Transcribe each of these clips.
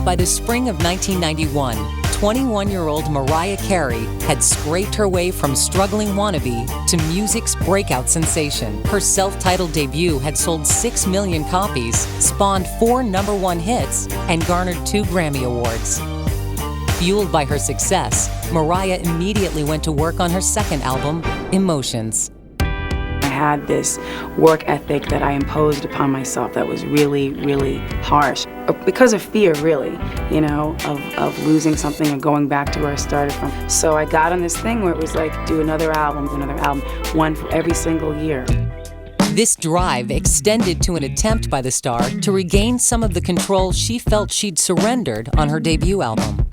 By the spring of 1991, 21-year-old Mariah Carey had scraped her way from struggling wannabe to music's breakout sensation. Her self-titled debut had sold 6 million copies, spawned 4 #1 hits, and garnered 2 Grammy Awards. Fueled by her success, Mariah immediately went to work on her second album, Emotions. I had this work ethic that I imposed upon myself that was really, really harsh. Because of fear, really, of losing something and going back to where I started from. So I got on this thing where it was like, do another album, one for every single year. This drive extended to an attempt by the star to regain some of the control she felt she'd surrendered on her debut album.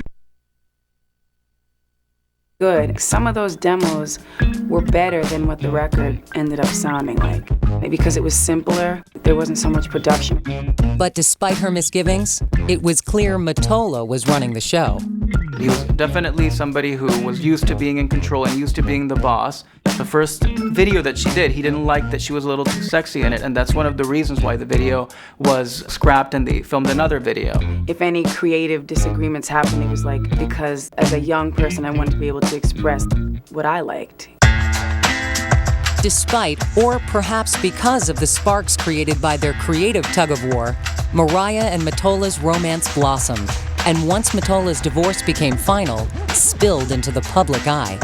Good. Some of those demos were better than what the record ended up sounding like. Because it was simpler, there wasn't so much production. But despite her misgivings, it was clear Mottola was running the show. He was definitely somebody who was used to being in control and used to being the boss. The first video that she did, he didn't like that she was a little too sexy in it, and that's one of the reasons why the video was scrapped and they filmed another video. If any creative disagreements happened, it was like because as a young person I wanted to be able to express what I liked. Despite, or perhaps because of the sparks created by their creative tug-of-war, Mariah and Mottola's romance blossomed, and once Mottola's divorce became final, spilled into the public eye.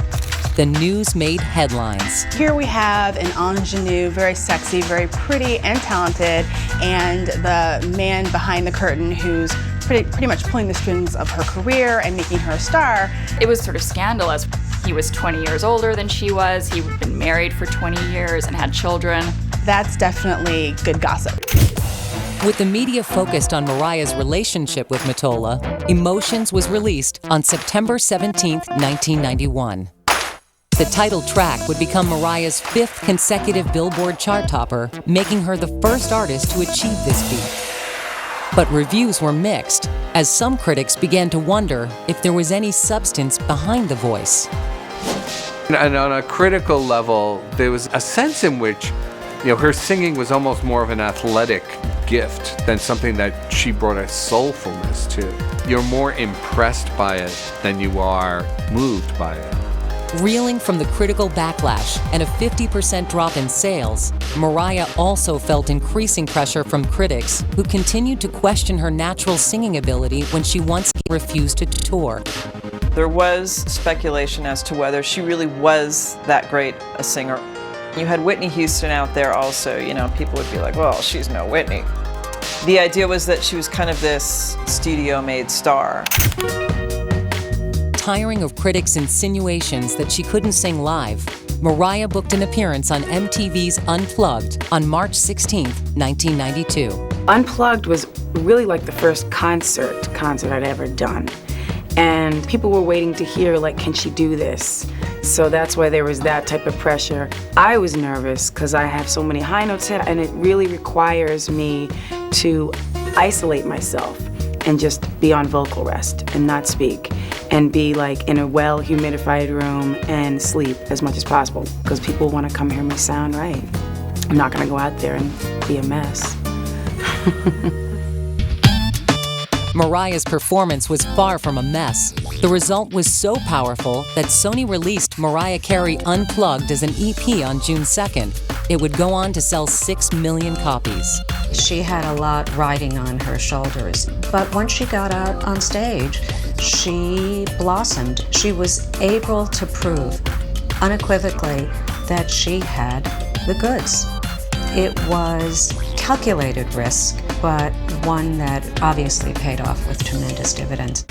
The news made headlines. Here we have an ingenue, very sexy, very pretty and talented, and the man behind the curtain who's pretty much pulling the strings of her career and making her a star. It was sort of scandalous. He was 20 years older than she was. He'd been married for 20 years and had children. That's definitely good gossip. With the media focused on Mariah's relationship with Mottola, Emotions was released on September 17, 1991. The title track would become Mariah's 5th consecutive Billboard chart topper, making her the first artist to achieve this feat. But reviews were mixed, as some critics began to wonder if there was any substance behind the voice. And on a critical level, there was a sense in which, her singing was almost more of an athletic gift than something that she brought a soulfulness to. You're more impressed by it than you are moved by it. Reeling from the critical backlash and a 50% drop in sales, Mariah also felt increasing pressure from critics who continued to question her natural singing ability when she once refused to tour. There was speculation as to whether she really was that great a singer. You had Whitney Houston out there also, people would be like, well, she's no Whitney. The idea was that she was kind of this studio-made star. Tiring of critics' insinuations that she couldn't sing live, Mariah booked an appearance on MTV's Unplugged on March 16, 1992. Unplugged was really like the first concert I'd ever done. And people were waiting to hear, can she do this? So that's why there was that type of pressure. I was nervous because I have so many high notes in, and it really requires me to isolate myself and just be on vocal rest and not speak and be in a well-humidified room and sleep as much as possible because people want to come hear me sound right. I'm not going to go out there and be a mess. Mariah's performance was far from a mess. The result was so powerful that Sony released Mariah Carey Unplugged as an EP on June 2nd. It would go on to sell 6 million copies. She had a lot riding on her shoulders, but once she got out on stage, she blossomed. She was able to prove unequivocally that she had the goods. It was calculated risk, but one that obviously paid off with tremendous dividends.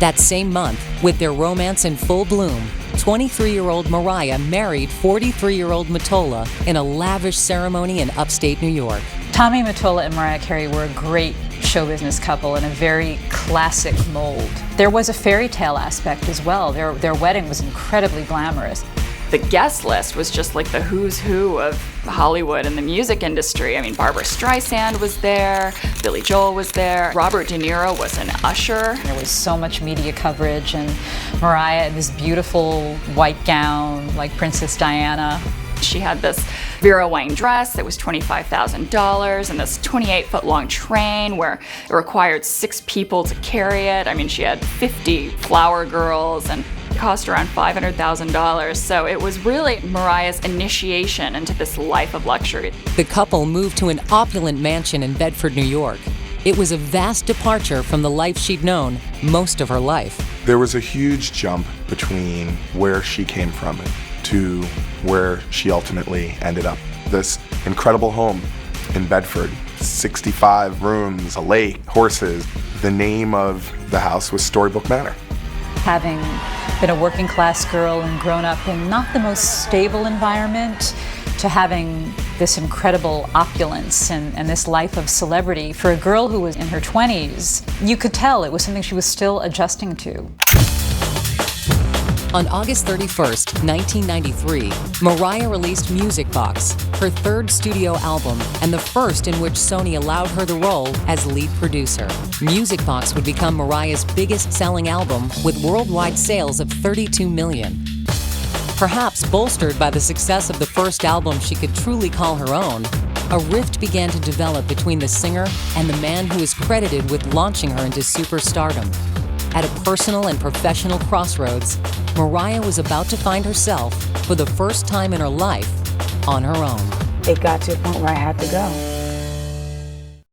That same month, with their romance in full bloom, 23-year-old Mariah married 43-year-old Mottola in a lavish ceremony in upstate New York. Tommy Mottola and Mariah Carey were a great show business couple in a very classic mold. There was a fairy tale aspect as well. Their wedding was incredibly glamorous. The guest list was just like the who's who of Hollywood and the music industry. I mean, Barbra Streisand was there, Billy Joel was there, Robert De Niro was an usher. There was so much media coverage, and Mariah in this beautiful white gown like Princess Diana. She had this Vera Wang dress that was $25,000 and this 28-foot-long train where it required 6 people to carry it. I mean, she had 50 flower girls and it cost around $500,000. So it was really Mariah's initiation into this life of luxury. The couple moved to an opulent mansion in Bedford, New York. It was a vast departure from the life she'd known most of her life. There was a huge jump between where she came from to where she ultimately ended up. This incredible home in Bedford, 65 rooms, a lake, horses. The name of the house was Storybook Manor. Having been a working class girl and grown up in not the most stable environment, to having this incredible opulence and this life of celebrity for a girl who was in her 20s, you could tell it was something she was still adjusting to. On August 31st, 1993, Mariah released Music Box, her 3rd studio album and the first in which Sony allowed her the role as lead producer. Music Box would become Mariah's biggest-selling album with worldwide sales of 32 million. Perhaps bolstered by the success of the first album she could truly call her own, a rift began to develop between the singer and the man who is credited with launching her into superstardom. At a personal and professional crossroads, Mariah was about to find herself, for the first time in her life, on her own. It got to a point where I had to go.